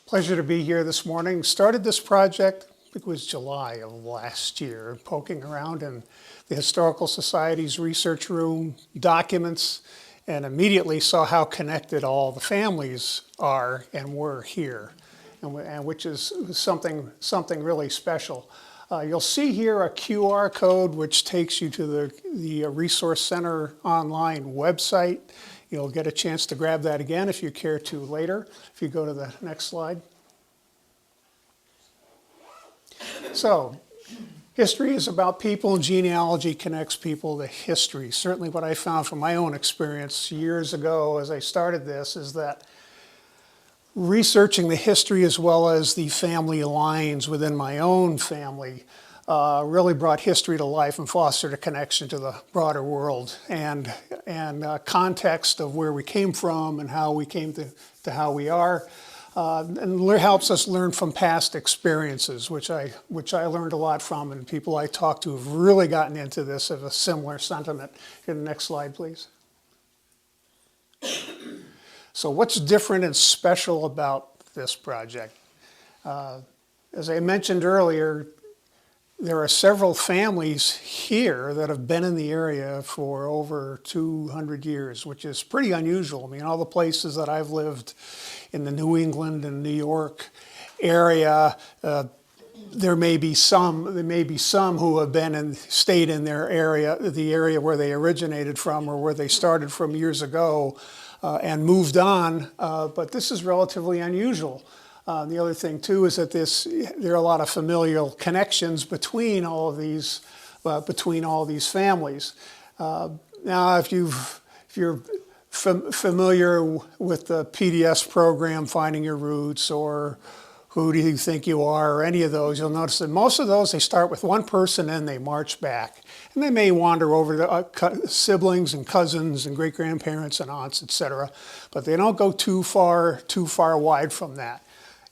Pleasure to be here this morning. Started this project, I think it was July of last year, poking around in the Historical Society's research room, documents, and immediately saw how connected all the families are and were here, and which is something really special. You'll see here a QR code which takes you to the Resource Center online website. You'll get a chance to grab that again if you care to later. If you go to the next slide. So, history is about people, and genealogy connects people to history. Certainly what I found from my own experience years ago as I started this is that researching the history as well as the family lines within my own family really brought history to life and fostered a connection to the broader world and context of where we came from and how we came to how we are. And helps us learn from past experiences, which I learned a lot from, and people I talked to have really gotten into this of a similar sentiment. Here, the next slide, please. So what's different and special about this project? As I mentioned earlier, there are several families here that have been in the area for over 200 years, which is pretty unusual. I mean, all the places that I've lived in the New England and New York area, there may be some who have been and stayed in their area, the area where they originated from or where they started from years ago and moved on, but this is relatively unusual. The other thing too is that there are a lot of familial connections between all of these families. Now, if you're familiar with the PDS program, Finding Your Roots, or Who Do You Think You Are, or any of those, you'll notice that most of those, they start with one person and they march back. And they may wander over to siblings and cousins and great-grandparents and aunts, etc. But they don't go too far wide from that.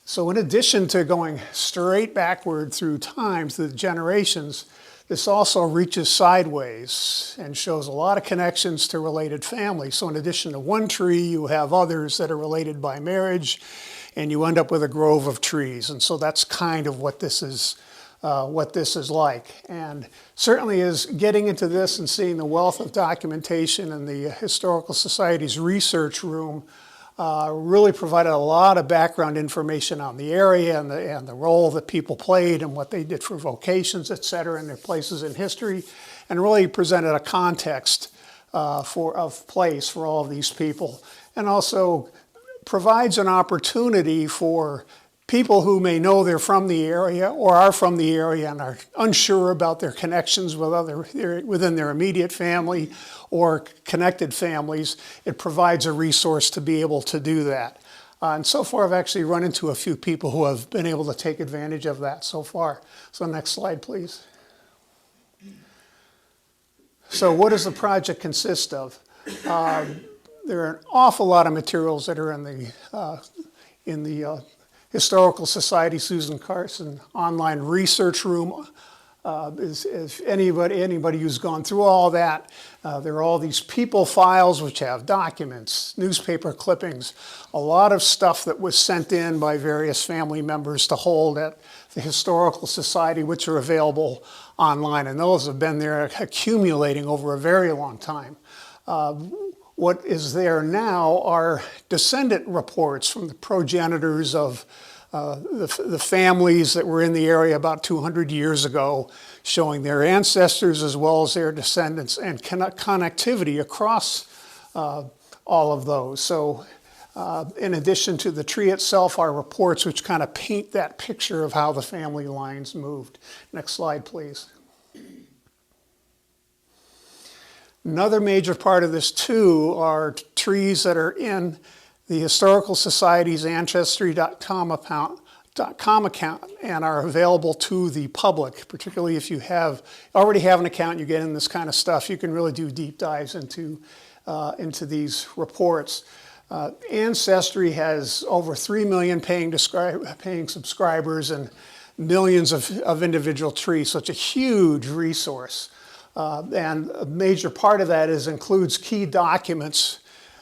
So in addition to going straight backward through time, through the generations, this also reaches sideways and shows a lot of connections to related families. So in addition to one tree, you have others that are related by marriage, and you end up with a grove of trees. And so that's kind of what this is like. And certainly is getting into this and seeing the wealth of documentation in the Historical Society's research room really provided a lot of background information on the area and the role that people played and what they did for vocations, et cetera, and their places in history, and really presented a context of place for all of these people, and also provides an opportunity for people who may know they're from the area or are from the area and are unsure about their connections within their immediate family or connected families. It provides a resource to be able to do that. And so far, I've actually run into a few people who have been able to take advantage of that so far. So next slide, please. So what does the project consist of? There are an awful lot of materials that are in the Historical Society Susan Carson online research room. If anybody who's gone through all that, there are all these people files which have documents, newspaper clippings, a lot of stuff that was sent in by various family members to hold at the Historical Society, which are available online, and those have been there accumulating over a very long time. What is there now are descendant reports from the progenitors of the families that were in the area about 200 years ago, showing their ancestors as well as their descendants and connectivity across all of those. So in addition to the tree itself are reports which kind of paint that picture of how the family lines moved. Next slide, please. Another major part of this too are trees that are in the Historical Society's Ancestry.com account and are available to the public, particularly if you already have an account, you get in this kind of stuff, you can really do deep dives into these reports. Ancestry has over 3 million paying subscribers and millions of individual trees, so it's a huge resource. And a major part of that includes key documents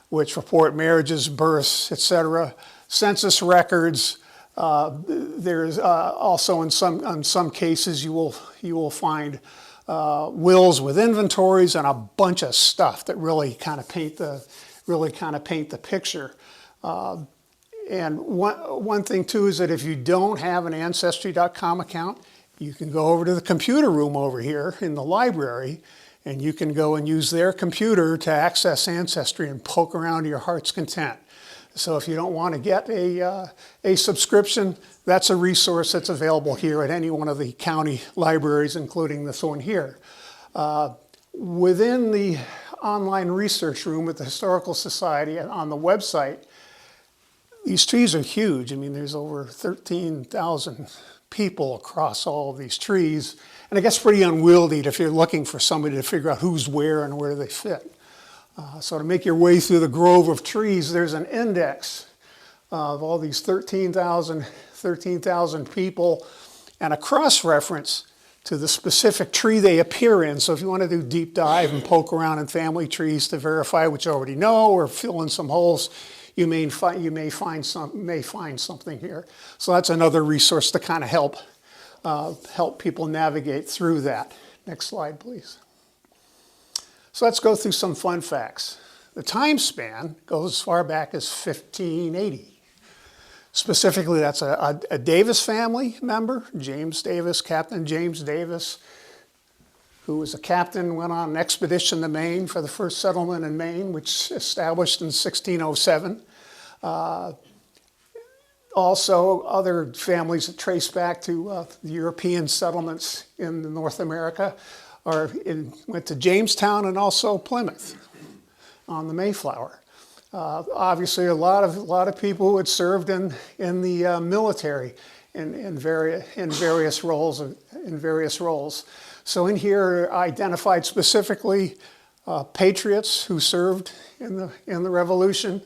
which report marriages, births, etc., census records, There's also in some cases you will find wills with inventories and a bunch of stuff that really kind of paint the picture. And one thing too is that if you don't have an Ancestry.com account, you can go over to the computer room over here in the library, and you can go and use their computer to access Ancestry and poke around to your heart's content. So if you don't want to get a subscription, that's a resource that's available here at any one of the county libraries, including this one here. Within the online research room at the Historical Society on the website, these trees are huge. I mean, there's over 13,000 people across all of these trees. And it gets pretty unwieldy if you're looking for somebody to figure out who's where and where they fit. So to make your way through the grove of trees, there's an index of all these 13,000 people and a cross-reference to the specific tree they appear in. So if you want to do deep dive and poke around in family trees to verify what you already know or fill in some holes, you may find something here. So that's another resource to kind of help people navigate through that. Next slide, please. So let's go through some fun facts. The time span goes as far back as 1580. Specifically, that's a Davis family member, James Davis, Captain James Davis, who was a captain, went on an expedition to Maine for the first settlement in Maine, which established in 1607. Also, other families that trace back to the European settlements in North America went to Jamestown and also Plymouth on the Mayflower. Obviously, a lot of people who had served in the military in various roles. So in here, identified specifically patriots who served in the Revolution.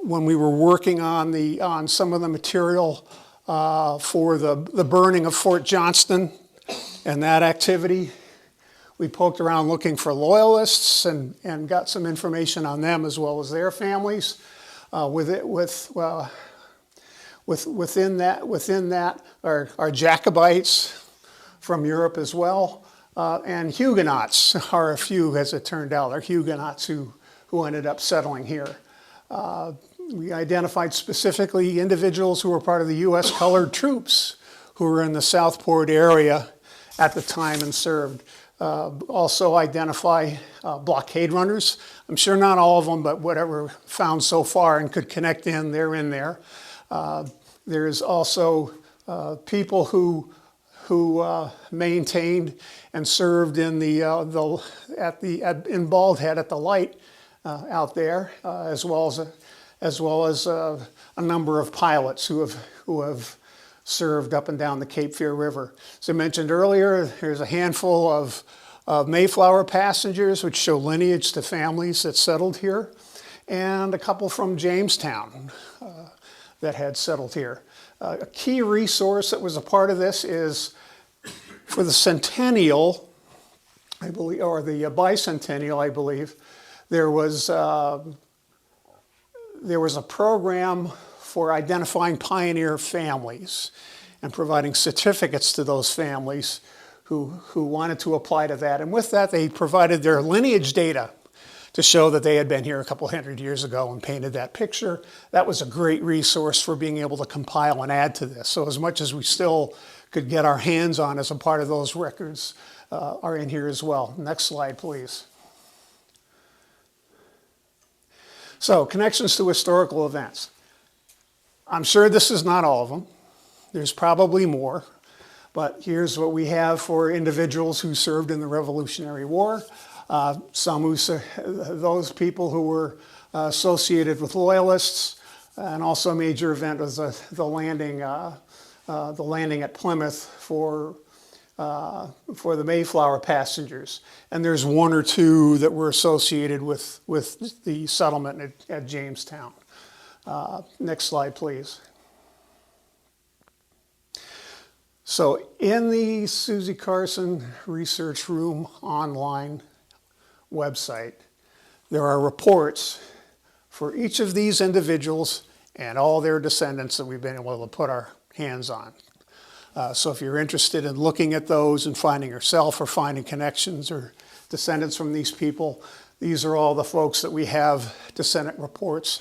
When we were working on some of the material for the burning of Fort Johnston and that activity, we poked around looking for loyalists and got some information on them as well as their families. Within that are Jacobites from Europe as well, and Huguenots are a few, as it turned out. They're Huguenots who ended up settling here. We identified specifically individuals who were part of the U.S. colored troops who were in the Southport area at the time and served. Also identify blockade runners. I'm sure not all of them, but whatever found so far and could connect in, they're in there. There's also people who maintained and served in in Bald Head at the light out there, as well as a number of pilots who have served up and down the Cape Fear River. As I mentioned earlier, there's a handful of Mayflower passengers which show lineage to families that settled here, and a couple from Jamestown that had settled here. A key resource that was a part of this is for the centennial, I believe, or the bicentennial, I believe, there was a program for identifying pioneer families and providing certificates to those families who wanted to apply to that. And with that, they provided their lineage data to show that they had been here a couple hundred years ago and painted that picture. That was a great resource for being able to compile and add to this. So as much as we still could get our hands on as a part of those records are in here as well. Next slide, please. So connections to historical events. I'm sure this is not all of them. There's probably more. But here's what we have for individuals who served in the Revolutionary War. Those people who were associated with loyalists, and also a major event was the landing at Plymouth for the Mayflower passengers. And there's one or two that were associated with the settlement at Jamestown. Next slide, please. So in the Susie Carson Research Room online website, there are reports for each of these individuals and all their descendants that we've been able to put our hands on. So if you're interested in looking at those and finding yourself or finding connections or descendants from these people, these are all the folks that we have descendant reports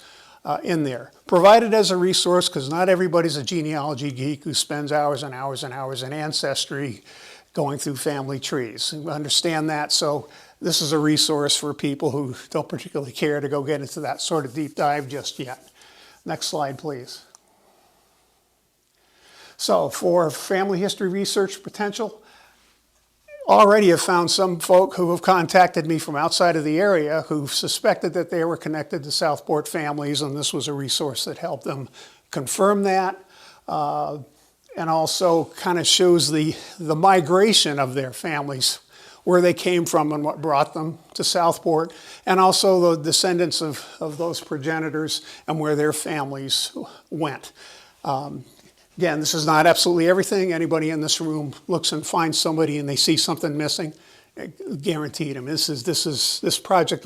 in there. Provided as a resource, because not everybody's a genealogy geek who spends hours and hours and hours in Ancestry going through family trees. We understand that, so this is a resource for people who don't particularly care to go get into that sort of deep dive just yet. Next slide, please. So for family history research potential, already have found some folk who have contacted me from outside of the area who suspected that they were connected to Southport families, and this was a resource that helped them confirm that, and also kind of shows the migration of their families, where they came from and what brought them to Southport, and also the descendants of those progenitors and where their families went. Again, this is not absolutely everything. Anybody in this room looks and finds somebody and they see something missing, guaranteed them. This project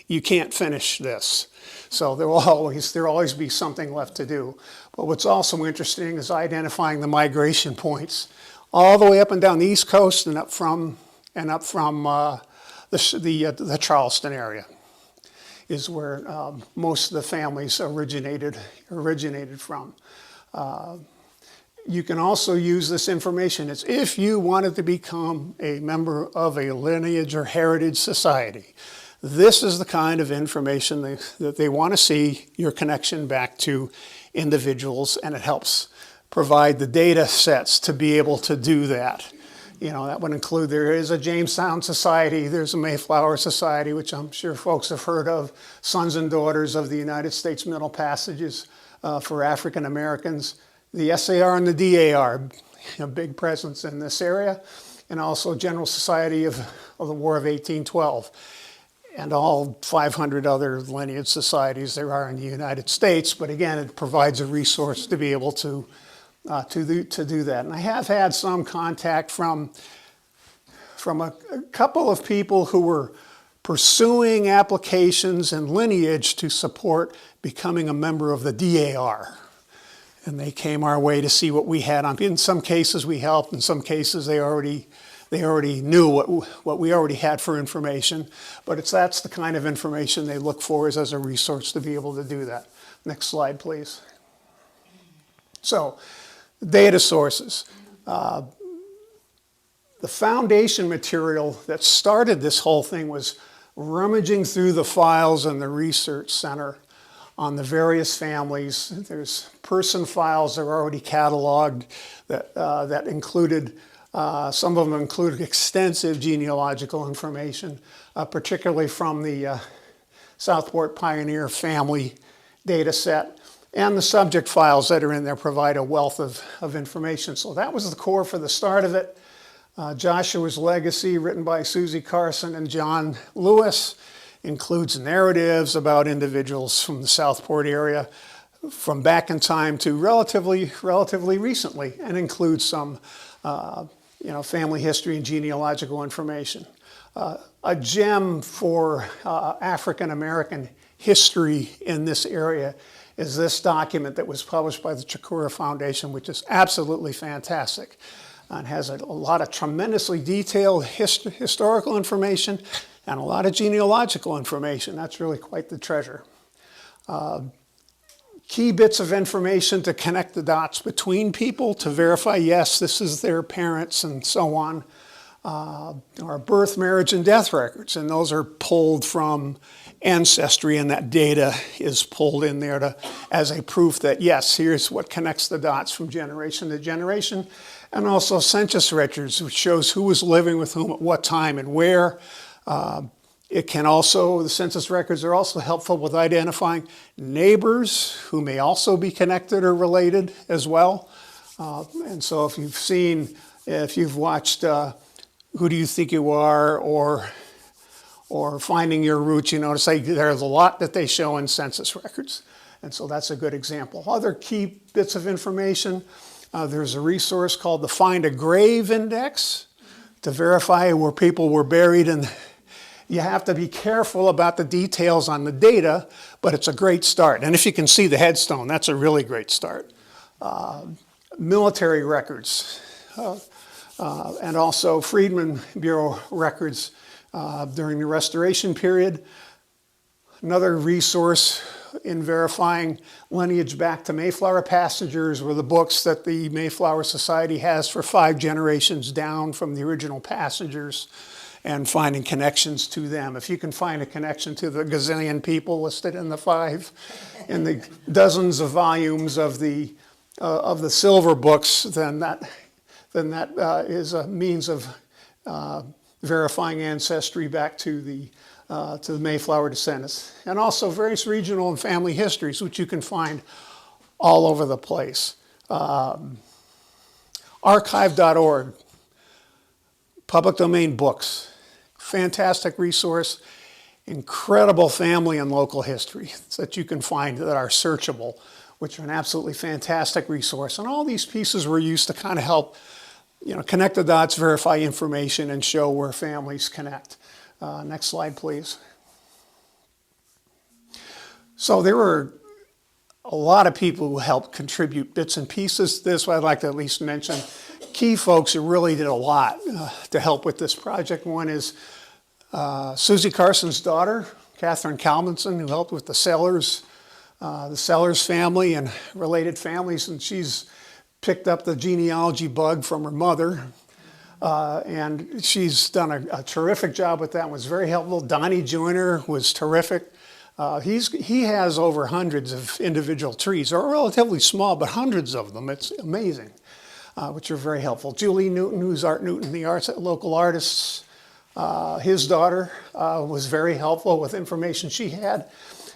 you can't finish this. So there'll always be something left to do. But what's also interesting is identifying the migration points all the way up and down the East Coast and up from the Charleston area is where most of the families originated from. You can also use this information. It's if you wanted to become a member of a lineage or heritage society. This is the kind of information that they want to see your connection back to individuals, and it helps provide the data sets to be able to do that. You know, that would include, there is a Jamestown Society, there's a Mayflower Society, which I'm sure folks have heard of, Sons and Daughters of the United States Middle Passages for African Americans. The SAR and the DAR, a big presence in this area, and also General Society of the War of 1812, and all 500 other lineage societies there are in the United States. But again, it provides a resource to be able to do that. And I have had some contact from a couple of people who were pursuing applications and lineage to support becoming a member of the DAR. And they came our way to see what we had on. In some cases we helped, in some cases they already knew what we already had for information. But that's the kind of information they look for as a resource to be able to do that. Next slide, please. So, data sources. The foundation material that started this whole thing was rummaging through the files in the research center on the various families. There's person files that are already cataloged that included, some of them included extensive genealogical information, particularly from the Southport Pioneer family data set. And the subject files that are in there provide a wealth of information. So that was the core for the start of it. Joshua's Legacy, written by Susie Carson and John Lewis, includes narratives about individuals from the Southport area from back in time to relatively recently, and includes some family history and genealogical information. A gem for African American history in this area is this document that was published by the Chikura Foundation, which is absolutely fantastic and has a lot of tremendously detailed historical information and a lot of genealogical information. That's really quite the treasure. Key bits of information to connect the dots between people to verify, yes, this is their parents and so on. Our birth, marriage, and death records, and those are pulled from Ancestry, and that data is pulled in there as a proof that, yes, here's what connects the dots from generation to generation. And also census records, which shows who was living with whom at what time and where. The census records are also helpful with identifying neighbors who may also be connected or related as well. And so if you've watched Who Do You Think You Are, or Finding Your Roots, you notice there's a lot that they show in census records. And so that's a good example. Other key bits of information, there's a resource called the Find a Grave Index to verify where people were buried in You have to be careful about the details on the data, but it's a great start. And if you can see the headstone, that's a really great start. Military records, and also Freedmen Bureau records during the Restoration period. Another resource in verifying lineage back to Mayflower passengers were the books that the Mayflower Society has for 5 generations down from the original passengers, and finding connections to them. If you can find a connection to the gazillion people listed in the dozens of volumes of the silver books, then that is a means of verifying ancestry back to the Mayflower descendants. And also various regional and family histories, which you can find all over the place. Archive.org, public domain books, fantastic resource, incredible family and local history that you can find that are searchable, which are an absolutely fantastic resource. And all these pieces were used to kind of help, connect the dots, verify information, and show where families connect. Next slide, please. So there were a lot of people who helped contribute bits and pieces. This is what I'd like to at least mention. Key folks who really did a lot to help with this project. One is Susie Carson's daughter, Catherine Calvinson, who helped with the Sellers family and related families, and she's picked up the genealogy bug from her mother. And she's done a terrific job with that and was very helpful. Donnie Joyner was terrific. He has over hundreds of individual trees. They're relatively small, but hundreds of them. It's amazing, which are very helpful. Julie Newton, who's Art Newton, the local artists, his daughter, was very helpful with information she had.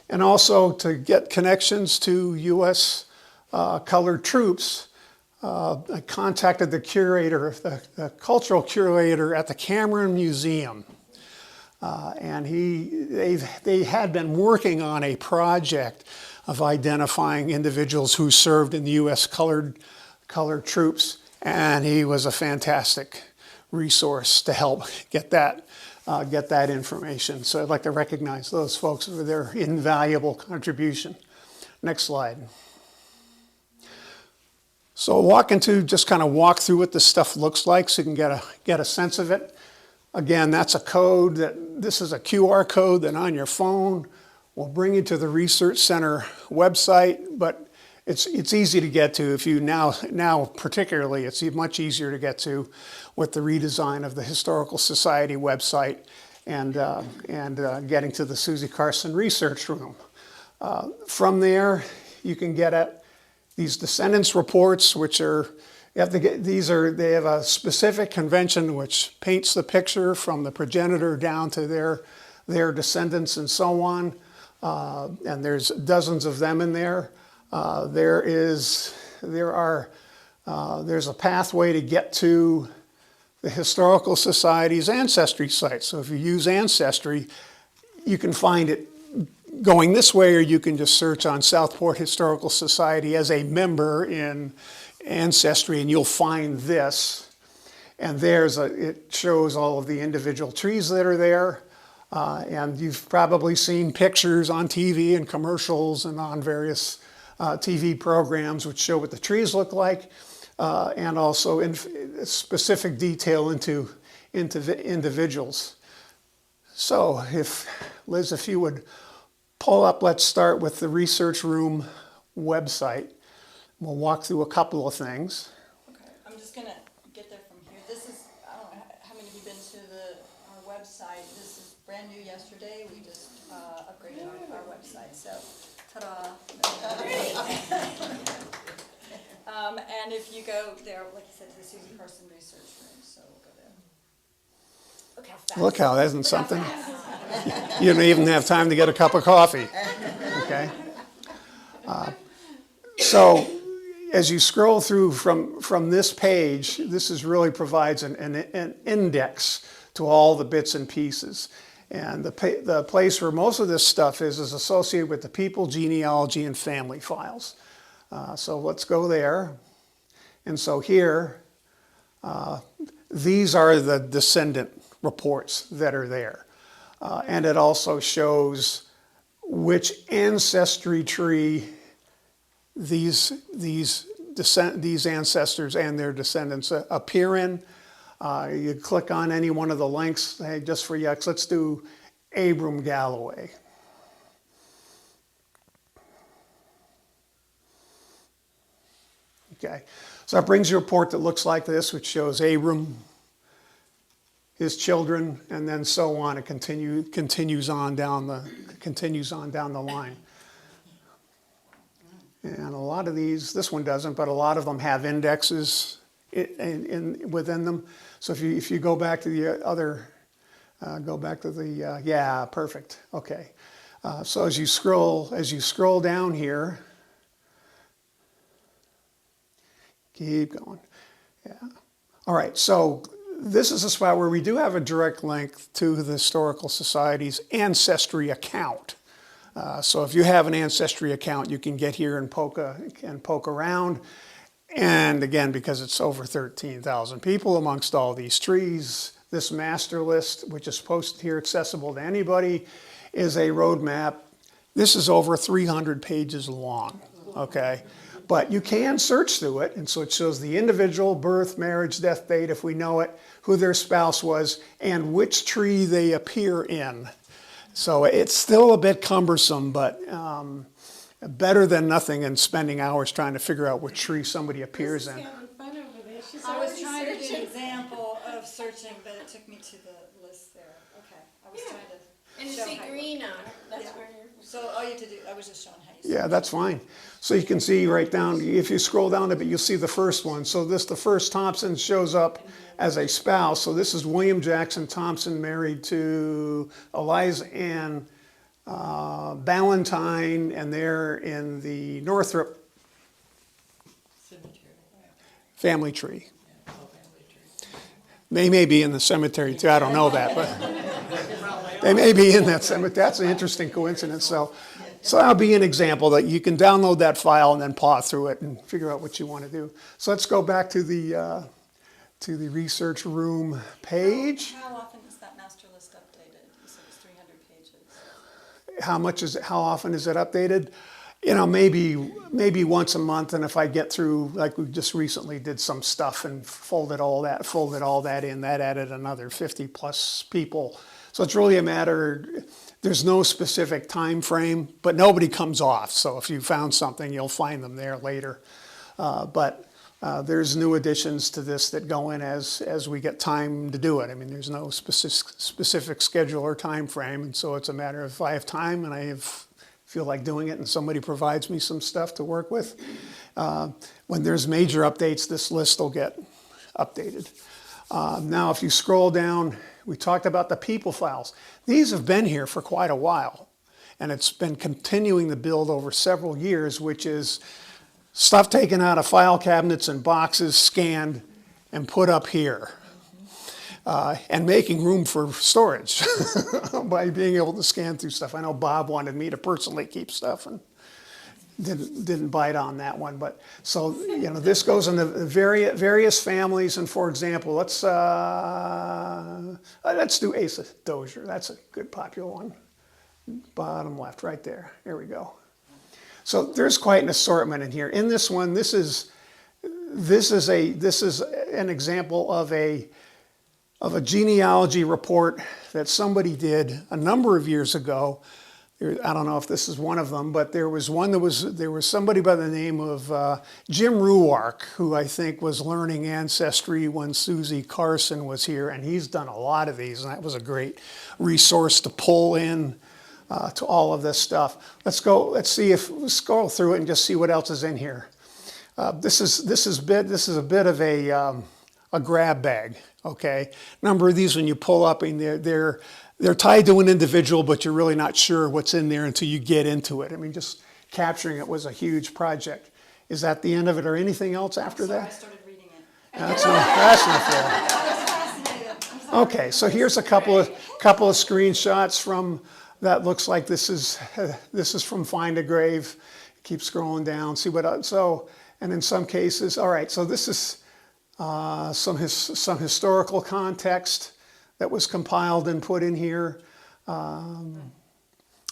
And also to get connections to U.S. colored troops. I contacted the curator, the cultural curator at the Cameron Museum, and they had been working on a project of identifying individuals who served in the U.S. colored troops, and he was a fantastic resource to help get that information. So I'd like to recognize those folks for their invaluable contribution. Next slide. So just kind of walk through what this stuff looks like so you can get a sense of it. Again, that's a code this is a QR code that on your phone will bring you to the Research Center website, but it's easy to get to. If you now particularly, it's much easier to get to with the redesign of the Historical Society website and getting to the Susie Carson Research Room. From there, you can get at these descendants reports, which are, they have a specific convention which paints the picture from the progenitor down to their descendants and so on. And there's dozens of them in there. There's a pathway to get to the Historical Society's Ancestry site. So if you use Ancestry, you can find it going this way, or you can just search on Southport Historical Society as a member in Ancestry, and you'll find this. And it shows all of the individual trees that are there. And you've probably seen pictures on TV and commercials and on various TV programs which show what the trees look like, and also in specific detail into individuals. So Liz, if you would pull up, let's start with the Research Room website. We'll walk through a couple of things. Okay, I'm just gonna get there from here. This is, I don't know how many of you been to our website. This is brand new yesterday. We just upgraded our website, so ta-da. And if you go there, like you said, to the Susie Carson Research Room, so we'll go there. Look how fast. Look how, isn't something? You don't even have time to get a cup of coffee. Okay. So as you scroll through from this page, this really provides an index to all the bits and pieces. And the place where most of this stuff is associated with the people, genealogy, and family files. So let's go there. And so here, these are the descendant reports that are there. And it also shows which ancestry tree these ancestors and their descendants appear in. You click on any one of the links. Hey, just for yucks, let's do Abram Galloway. Okay, so that brings you a report that looks like this, which shows Abram, his children, and then so on. It continues on down the line. And a lot of these, this one doesn't, but a lot of them have indexes within them. So if you go back to the other, yeah, perfect. Okay. So as you scroll down here, keep going. Yeah. All right. So this is a spot where we do have a direct link to the Historical Society's ancestry account. So if you have an ancestry account, you can get here and poke around. And again, because it's over 13,000 people amongst all these trees, this master list, which is posted here, accessible to anybody, is a roadmap. This is over 300 pages long, okay? But you can search through it, and so it shows the individual, birth, marriage, death date, if we know it, who their spouse was, and which tree they appear in. So it's still a bit cumbersome, but better than nothing in spending hours trying to figure out which tree somebody appears in. I was trying to do an example of searching, but it took me to the list there. Okay, I was trying to. And you see green on it, that's where you're. So all you have to do, I was just showing how you. Yeah, that's fine. So you can see right down, if you scroll down a bit, you'll see the first one. So the first Thompson shows up as a spouse. So this is William Jackson Thompson, married to Eliza Ann Ballantyne, and they're in the Northrop family tree. They may be in the cemetery too, I don't know that, but they may be in that cemetery. That's an interesting coincidence. So that'll be an example that you can download that file and then paw through it and figure out what you want to do. So let's go back to the research room page. How often is that master list updated? You said it's 300 pages. How often is it updated? You know, maybe once a month, and if I get through, like we just recently did some stuff and folded all that in, that added another 50 plus people. So it's really a matter, there's no specific time frame, but nobody comes off. So if you found something, you'll find them there later. But there's new additions to this that go in as we get time to do it. I mean, there's no specific schedule or time frame, and so it's a matter of if I have time and feel like doing it and somebody provides me some stuff to work with. When there's major updates, this list will get updated. Now, if you scroll down, we talked about the people files. These have been here for quite a while, and it's been continuing to build over several years, which is stuff taken out of file cabinets and boxes, scanned, and put up here. And making room for storage by being able to scan through stuff. I know Bob wanted me to personally keep stuff and didn't bite on that one. But so, you know, this goes into various families. And for example, let's do Asa Dozier. That's a good popular one. Bottom left, right there. Here we go. So there's quite an assortment in here. In this one, this is an example of a genealogy report that somebody did a number of years ago. I don't know if this is one of them, but there was somebody by the name of Jim Ruark, who I think was learning ancestry when Susie Carson was here, and he's done a lot of these, and that was a great resource to pull in to all of this stuff. Let's see if we scroll through it and just see what else is in here. This is a bit of a grab bag. Okay, a number of these when you pull up, and they're tied to an individual, but you're really not sure what's in there until you get into it. I mean, just capturing it was a huge project. Is that the end of it, or anything else after that? I started reading it. That's not fair. Okay, so here's a couple of screenshots from that. Looks like this is from Find a Grave. Keep scrolling down, see what else. So, and in some cases, all right. So this is some historical context that was compiled and put in here.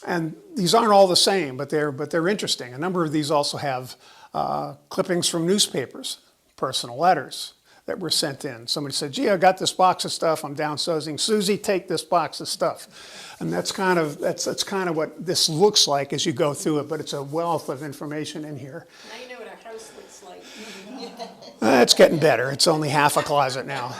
And these aren't all the same, but they're interesting. A number of these also have clippings from newspapers, personal letters that were sent in. Somebody said, gee, I got this box of stuff, I'm downsizing. Susie, take this box of stuff. And that's kind of what this looks like as you go through it, but it's a wealth of information in here. Now you know what our house looks like. It's getting better. It's only half a closet now.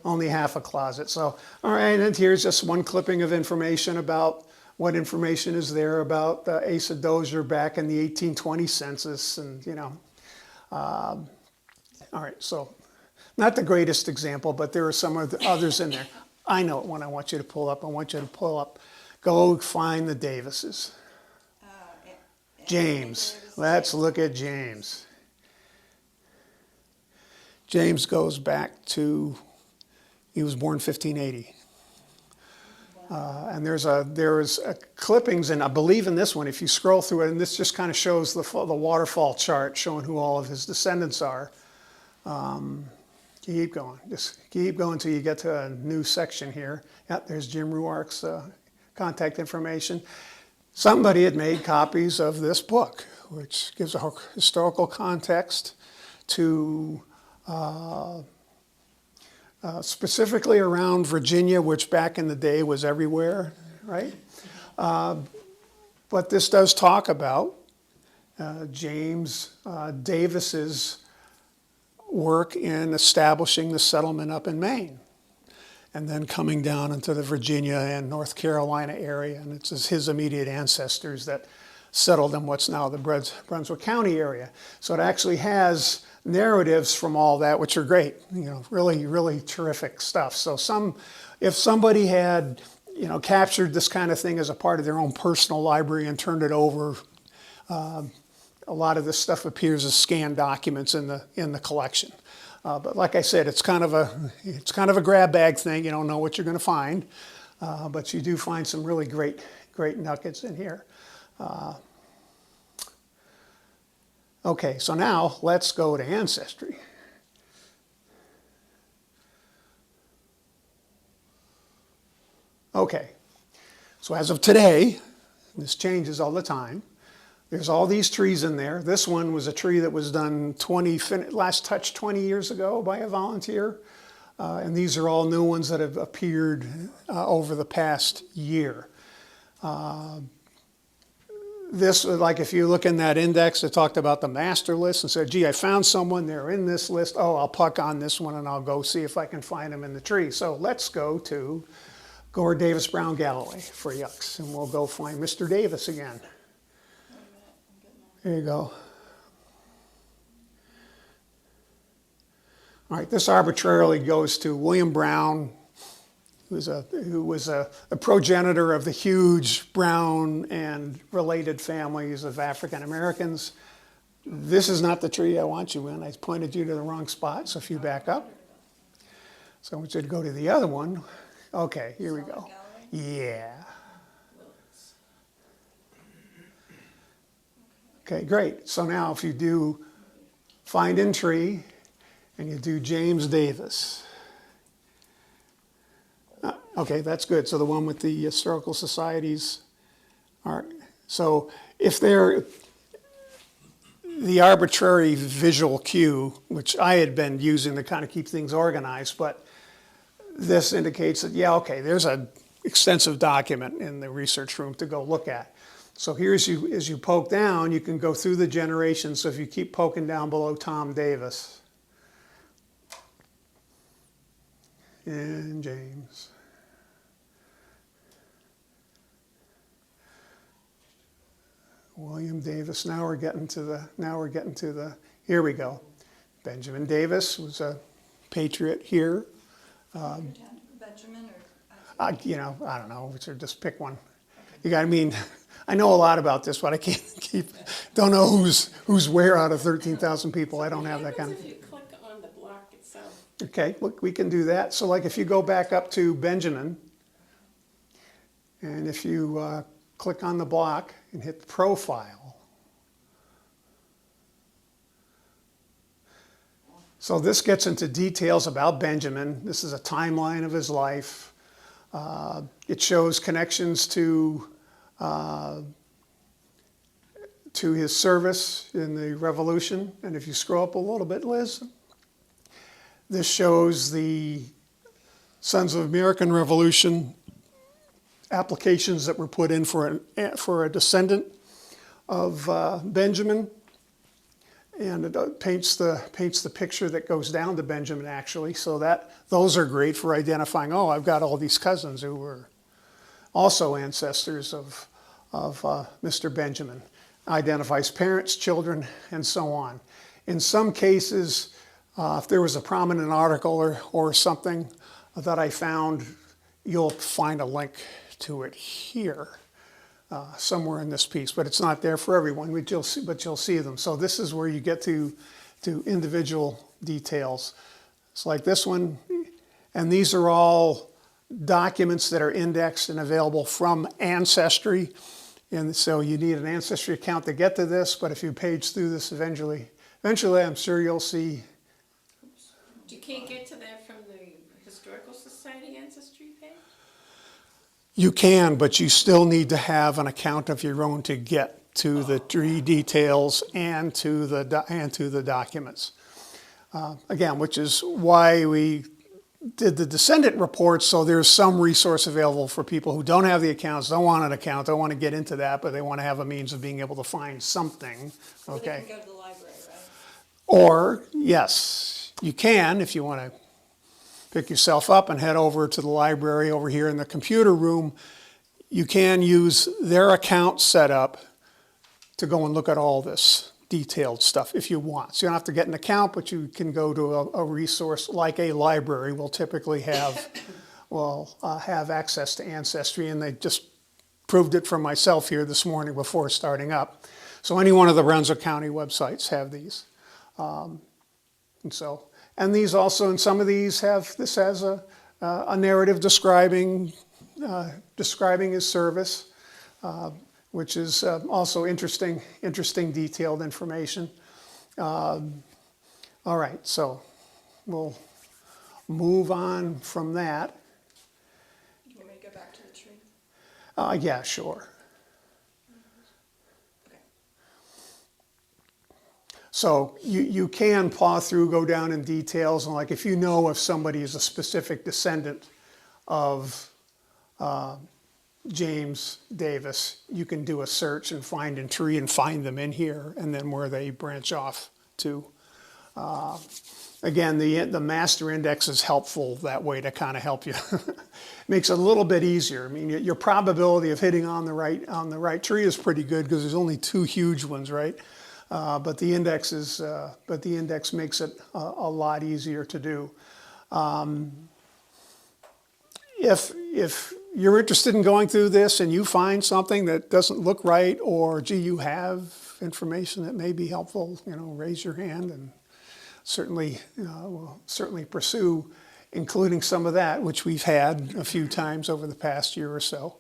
Only half a closet. So, all right, and here's just one clipping of information about what information is there about Asa Dozier back in the 1820 census, and all right, so not the greatest example, but there are some of the others in there. I know what I want you to pull up. I want you to pull up, go find the Davises. James. Let's look at James. James goes back to, he was born 1580. And there is clippings, and I believe in this one, if you scroll through it, and this just kind of shows the waterfall chart showing who all of his descendants are. Keep going. Just keep going until you get to a new section here. Yep, there's Jim Ruark's contact information. Somebody had made copies of this book, which gives a historical context to specifically around Virginia, which back in the day was everywhere, right? But this does talk about James Davis's work in establishing the settlement up in Maine, and then coming down into the Virginia and North Carolina area, and it's his immediate ancestors that settled in what's now the Brunswick County area. So it actually has narratives from all that, which are great, really, really terrific stuff. So if somebody had, captured this kind of thing as a part of their own personal library and turned it over, a lot of this stuff appears as scanned documents in the collection. But like I said, it's kind of a grab bag thing. You don't know what you're going to find, but you do find some really great nuggets in here. Okay, so now let's go to Ancestry. Okay, so as of today, this changes all the time. There's all these trees in there. This one was a tree that was done last touched 20 years ago by a volunteer. And these are all new ones that have appeared over the past year. This, like if you look in that index, it talked about the master list and said, gee, I found someone, they're in this list. Oh, I'll pluck on this one and I'll go see if I can find them in the tree. So let's go to Gore Davis Brown Galloway for yucks, and we'll go find Mr. Davis again. There you go. All right, this arbitrarily goes to William Brown, who was a progenitor of the huge Brown and related families of African Americans. This is not the tree I want you in. I pointed you to the wrong spot, so if you back up. So I want you to go to the other one. Okay, here we go. Yeah. Okay, great. So now if you do find in tree and you do James Davis. Okay, that's good. So the one with the historical societies. All right. So if they're the arbitrary visual cue, which I had been using to kind of keep things organized, but this indicates that, yeah, okay, there's an extensive document in the research room to go look at. So here as you poke down, you can go through the generations. So if you keep poking down below Tom Davis and James. William Davis, now we're getting to the, here we go. Benjamin Davis was a patriot here. Benjamin or? I don't know, so just pick one. I know a lot about this, but I don't know who's where out of 13,000 people. I don't have that kind of. If you click on the block itself. Okay, look, we can do that. So like if you go back up to Benjamin, and if you click on the block and hit the profile. So this gets into details about Benjamin. This is a timeline of his life. It shows connections to his service in the Revolution. And if you scroll up a little bit, Liz, this shows the Sons of American Revolution applications that were put in for a descendant of Benjamin. And it paints the picture that goes down to Benjamin, actually. So those are great for identifying, oh, I've got all these cousins who were also ancestors of Mr. Benjamin. Identifies parents, children, and so on. In some cases, if there was a prominent article or something that I found, you'll find a link to it here. Somewhere in this piece, but it's not there for everyone, but you'll see them. So this is where you get to individual details. It's like this one, and these are all documents that are indexed and available from Ancestry. And so you need an Ancestry account to get to this, but if you page through this eventually I'm sure you'll see. You can't get to that from the Historical Society Ancestry page? You can, but you still need to have an account of your own to get to the tree details and to the documents. Again, which is why we did the descendant reports, so there's some resource available for people who don't have the accounts, don't want an account, don't want to get into that, but they want to have a means of being able to find something. Or they Okay. can go to the library, right? Or, yes, you can if you want to pick yourself up and head over to the library over here in the computer room. You can use their account setup to go and look at all this detailed stuff if you want. So you don't have to get an account, but you can go to a resource like a library will typically have, have access to Ancestry, and they just proved it for myself here this morning before starting up. So any one of the Brunswick County websites have these. And these also, and some of these this has a narrative describing his service, which is also interesting detailed information. All right, so we'll move on from that. You want me to go back to the tree? Yeah, sure. So you can paw through, go down in details, and like if you know if somebody is a specific descendant of James Davis, you can do a search and find in tree and find them in here, and then where they branch off to. Again, the master index is helpful that way to kind of help you. Makes it a little bit easier. I mean, your probability of hitting on the right tree is pretty good because there's only two huge ones, right? But the index makes it a lot easier to do. If you're interested in going through this and you find something that doesn't look right, or gee, you have information that may be helpful, raise your hand, and we'll certainly pursue including some of that, which we've had a few times over the past year or so,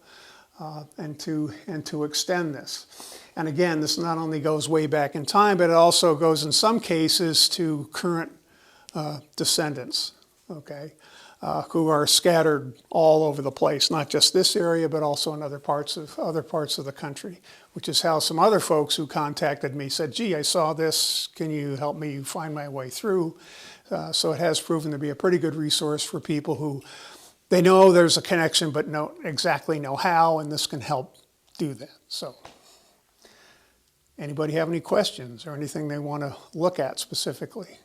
and to extend this. And again, this not only goes way back in time, but it also goes in some cases to current descendants, okay, who are scattered all over the place, not just this area, but also in other parts of the country, which is how some other folks who contacted me said, gee, I saw this, can you help me find my way through? So it has proven to be a pretty good resource for people who, they know there's a connection, but don't exactly know how, and this can help do that. So. Anybody have any questions or anything they want to look at specifically?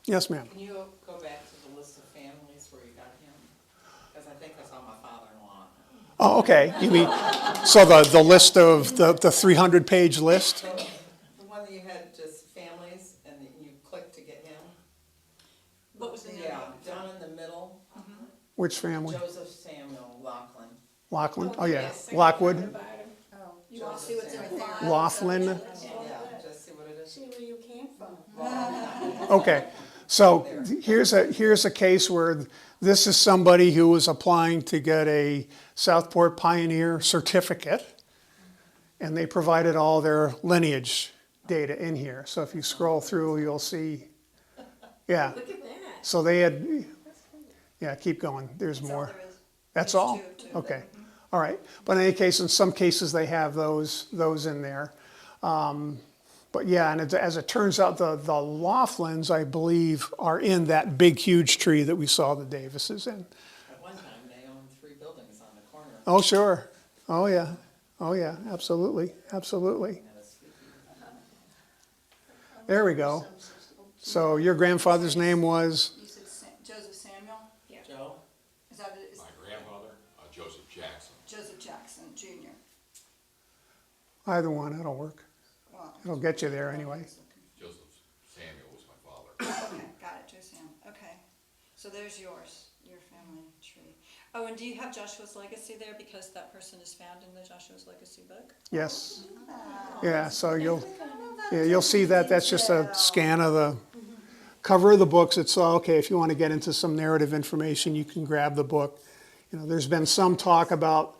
Yes, ma'am. Can you go back to the list of families where you got him? Because I think I saw my father-in-law. Oh, okay. You mean, so the list of the 300-page list? The one that you had just families and you clicked to get him? What was the name? Yeah, down in the middle. Which family? Joseph Samuel Laughlin. Lockwood? Oh, yeah. Yes, Lockwood? You want to see what's in the file? Laughlin? Yeah, just see what it is. See where you came from. Okay. So here's a case where this is somebody who was applying to get a Southport Pioneer certificate, and they provided all their lineage data in here. So if you scroll through, you'll see, yeah. Look at that. So they had, yeah, keep going. There's That's all more. there is. That's There's all? two. Okay, all right. But in any case, in some cases, they have those in there. But yeah, and as it turns out, the Laughlins, I believe, are in that big, huge tree that we saw the Davises in. At one time, they owned 3 buildings on the corner. Oh, sure. Oh, yeah. Oh, yeah, absolutely, absolutely. And a sleepy. There we go. So your grandfather's name was? You said Joseph Samuel? Joe? Is that it? My grandfather, Joseph Jackson. Joseph Jackson Jr. Either one, that'll work. Well, It'll get you there anyway. Joseph Samuel was my father. okay, got it, Joe Sam. Okay. So there's yours, your family tree. Oh, and do you have Joshua's Legacy there because that person is found in the Joshua's Legacy book? Yes. Yeah, so you'll see that. That's just a scan of the cover of the books. It's okay if you want to get into some narrative information, you can grab the book. You know, there's been some talk about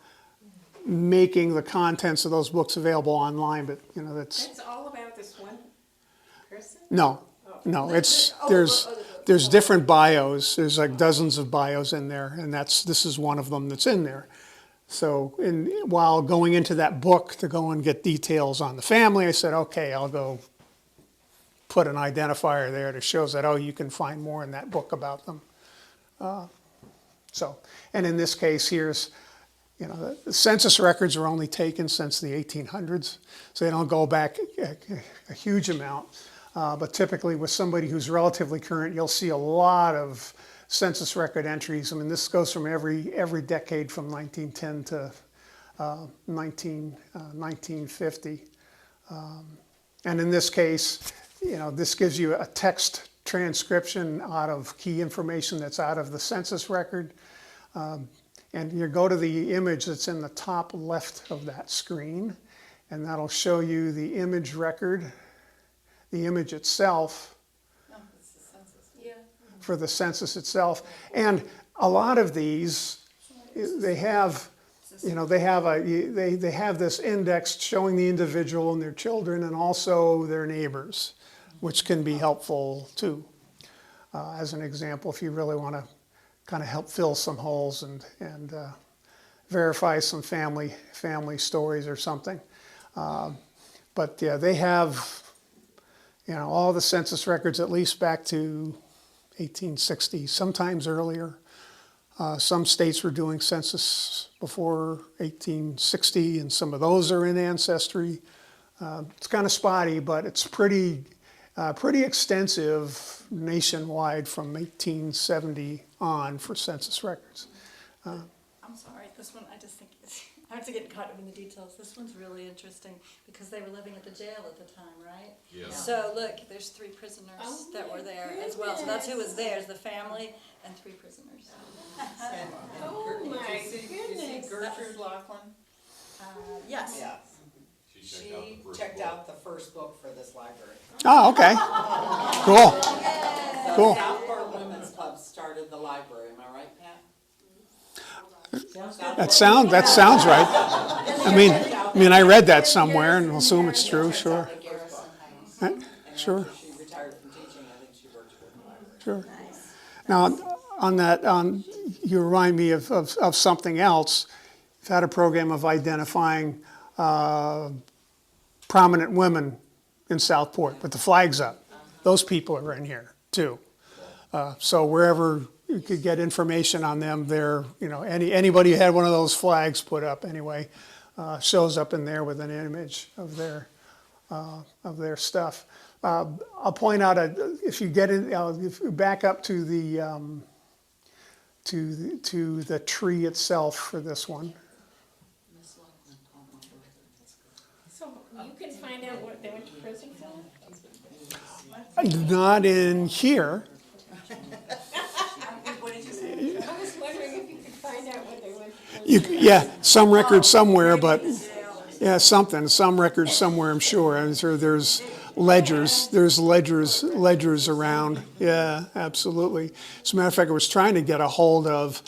making the contents of those books available online, but you know That's all about this one person? no, there's different bios. There's like dozens of bios in there, and this is one of them that's in there. So while going into that book to go and get details on the family, I said, okay, I'll go put an identifier there that shows that, oh, you can find more in that book about them. And in this case, here's, you know, the census records are only taken since the 1800s, so they don't go back a huge amount. But typically with somebody who's relatively current, you'll see a lot of census record entries. I mean, this goes from every decade from 1910 to 1950. And in this case, you know, this gives you a text transcription out of key information that's out of the census record. And you go to the image that's in the top left of that screen, and that'll show you the image record, the image itself No, it's the census. Yeah. for the census itself. And a lot of these, they have, you know, they have this index showing the individual and their children and also their neighbors, which can be helpful too. As an example, if you really want to kind of help fill some holes and verify some family stories or something. But yeah, they have, you know, all the census records at least back to 1860, sometimes earlier. Some states were doing census before 1860, and some of those are in Ancestry. It's kind of spotty, but it's pretty extensive nationwide from 1870 on for census records. I'm sorry, this one, I just think, I have to get caught up in the details. This one's really interesting because they were living at the jail at the time, right? Yeah. So look, there's 3 prisoners Oh that my were there as well. So that's who was there, is the family and 3 prisoners. And Oh Did my you see goodness. Gertrude Laughlin? Yes. Yeah. She Checked out the first book for this library. Oh, okay. Cool. The Cool. Southport Women's Club started the library, am I right, Pat? That sounds right. I mean, I read that somewhere and assume it's true. Sure. And Sure. after she retired from teaching, I think she worked for the library. Sure. Now, on that, you remind me of something else. We've had a program of identifying prominent women in Southport with the flags up. Those people are in here too. So wherever you could get information on them, they're, you know, anybody who had one of those flags put up anyway, shows up in there with an image of their stuff. I'll point out if you get in, if you back up to the tree itself for this one. So you can find out what they went to prison for? Not in here. What did you say? I was wondering if you could find out what they went to prison for. Yeah, some record somewhere, but yeah, some record somewhere, I'm sure. I'm sure there's ledgers around. Yeah, absolutely. As a matter of fact, I was trying to get a hold of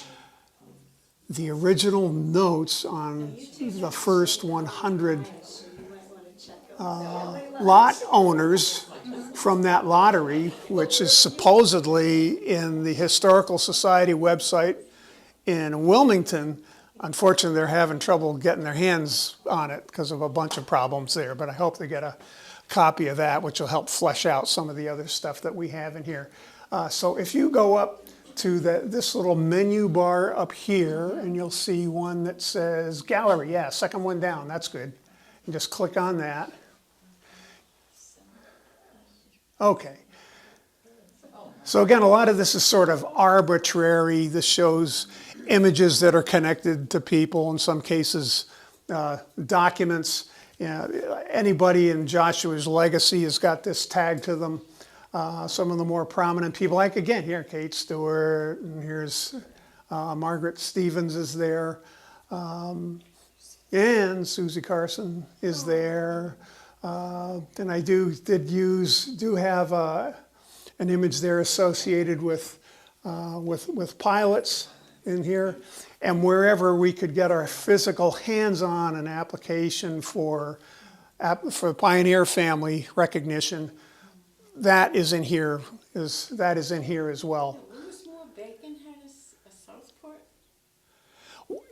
the original notes on the first 100 lot owners from that lottery, which is supposedly in the Historical Society website In Wilmington, unfortunately, they're having trouble getting their hands on it because of a bunch of problems there, but I hope they get a copy of that, which will help flesh out some of the other stuff that we have in here. So if you go up to this little menu bar up here, and you'll see one that says Gallery. Yeah, second one down, that's good. And just click on that. Okay. So again, a lot of this is sort of arbitrary. This shows images that are connected to people, in some cases documents. You know, anybody in Joshua's legacy has got this tag to them. Some of the more prominent people, like again here, Kate Stewart, and here's Margaret Stevens is there, and Susie Carson is there. And I do have an image there associated with pilots in here, and wherever we could get our physical hands on an application for Pioneer family recognition. That is in here. That is in here as well. Louis Moore Bacon had a Southport?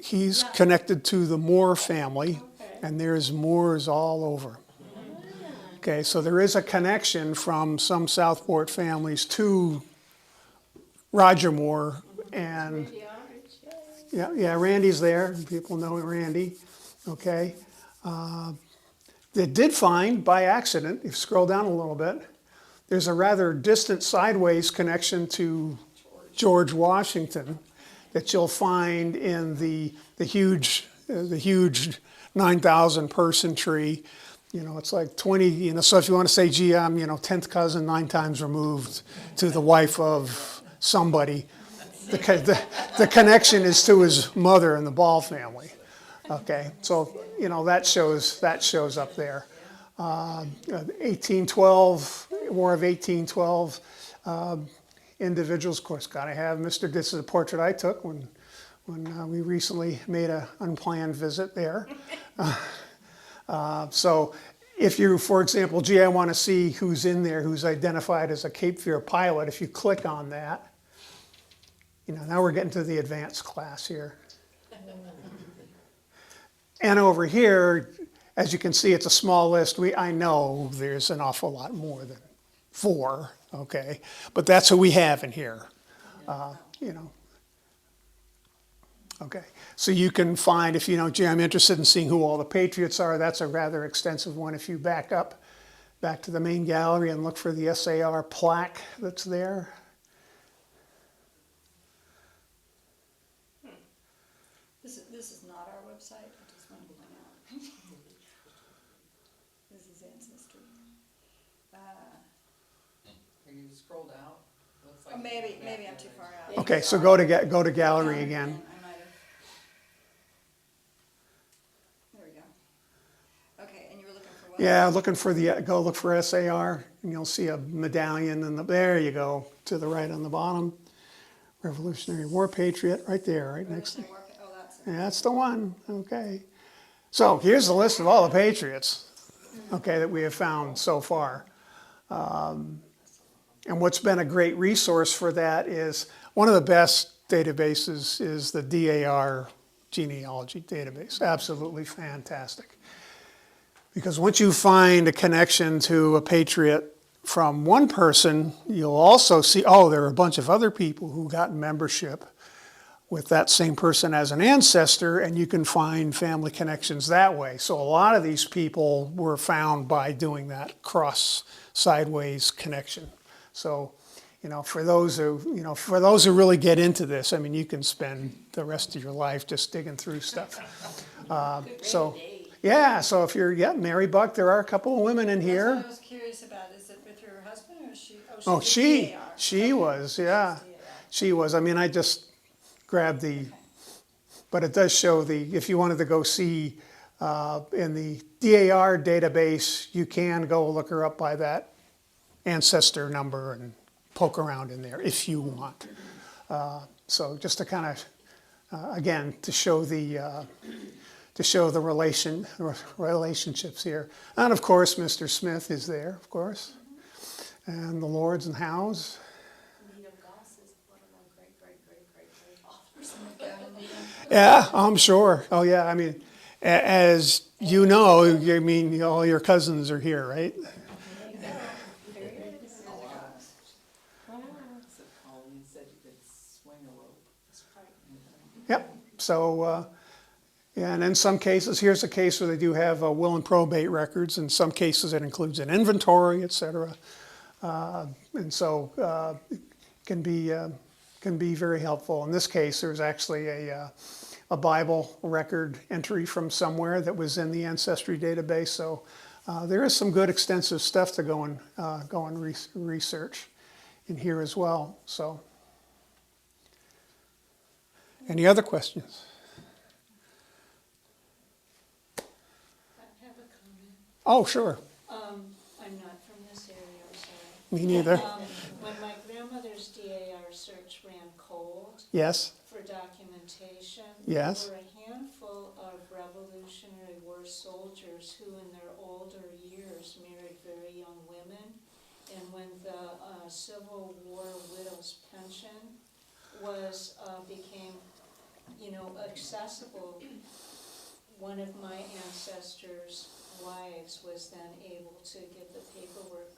He's connected to the Moore family, and there's Moores all over. Okay, so there is a connection from some Southport families to Roger Moore, and yeah, Randy's there. People know Randy. Okay, they did find by accident. If you scroll down a little bit, there's a rather distant sideways connection to George Washington that you'll find in the huge 9,000 person tree. You know, it's like 20, you know, so if you want to say, gee, I'm, 10th cousin 9 times removed to the wife of somebody, the connection is to his mother in the Ball family. Okay, so, that shows up there. 1812, War of 1812, individuals, of course, gotta have this is a portrait I took when we recently made an unplanned visit there. So if you, for example, gee, I want to see who's in there, who's identified as a Cape Fear pilot, if you click on that, now we're getting to the advanced class here. And over here, as you can see, it's a small list. I know there's an awful lot more than 4, okay? But that's who we have in here, Okay, so you can find, if gee, I'm interested in seeing who all the patriots are, that's a rather extensive one. If you back to the main gallery and look for the SAR plaque that's there. This is not our website, I just want to point out. This is Ancestry. Are you scrolled out? Looks like Maybe I'm too far out. Okay, so go to gallery again. I might have. There we go. Okay, and you were looking for what? Yeah, go look for SAR, and you'll see a medallion, and there you go, to the right on the bottom. Revolutionary War Patriot, right there, right next to. Oh, that's it. Yeah, that's the one. Okay. So here's the list of all the patriots, okay, that we have found so far. And what's been a great resource for that is one of the best databases is the DAR genealogy database. Absolutely fantastic. Because once you find a connection to a patriot from one person, you'll also see, there are a bunch of other people who got membership with that same person as an ancestor, and you can find family connections that way. So a lot of these people were found by doing that cross sideways connection. So, for those who really get into this, I mean, you can spend the rest of your life just digging through stuff. So if you're, Mary Buck, there are a couple of women in That's here. what I was curious about. Is it with her husband or is she? Oh, she's DAR. she was, yeah. She was. I mean, I just grabbed but it does show if you wanted to go see in the DAR database, you can go look her up by that ancestor number and poke around in there if you want. So just to kind of, again, to show the relationships here. And of course, Mr. Smith is there, of course. And the Lords and Howes. Needham Goss is one of my great authors. Yeah, I'm sure. Oh, yeah, I mean, as you know, I mean, all your cousins are here, right? Said Colleen said you could swing a rope. Yep, so, yeah, and in some cases, here's a case where they do have will and probate records. In some cases, it includes an inventory, et cetera. And so it can be very helpful. In this case, there's actually a Bible record entry from somewhere that was in the ancestry database. So there is some good extensive stuff to go and research in here as well. So, any other questions? I have a comment. Oh, sure. I'm not from this area, I'm sorry. Me neither. When my grandmother's DAR search ran cold Yes. for documentation, Yes. there were a handful of Revolutionary War soldiers who in their older years married very young women. And when the Civil War widow's pension became, accessible, one of my ancestors' wives was then able to get the paperwork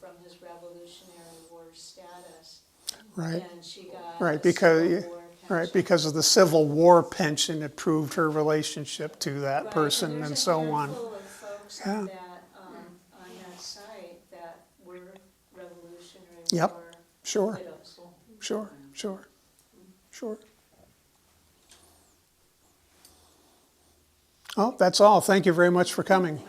from his Revolutionary War status, Right. and she got Right, a because Civil War right, pension. because of the Civil War pension, it proved her relationship to that Right, person and so on. There's a handful of folks Yeah. on that site that were Revolutionary Yep. War Sure, widows. sure. Oh, that's all. Thank you very much for coming.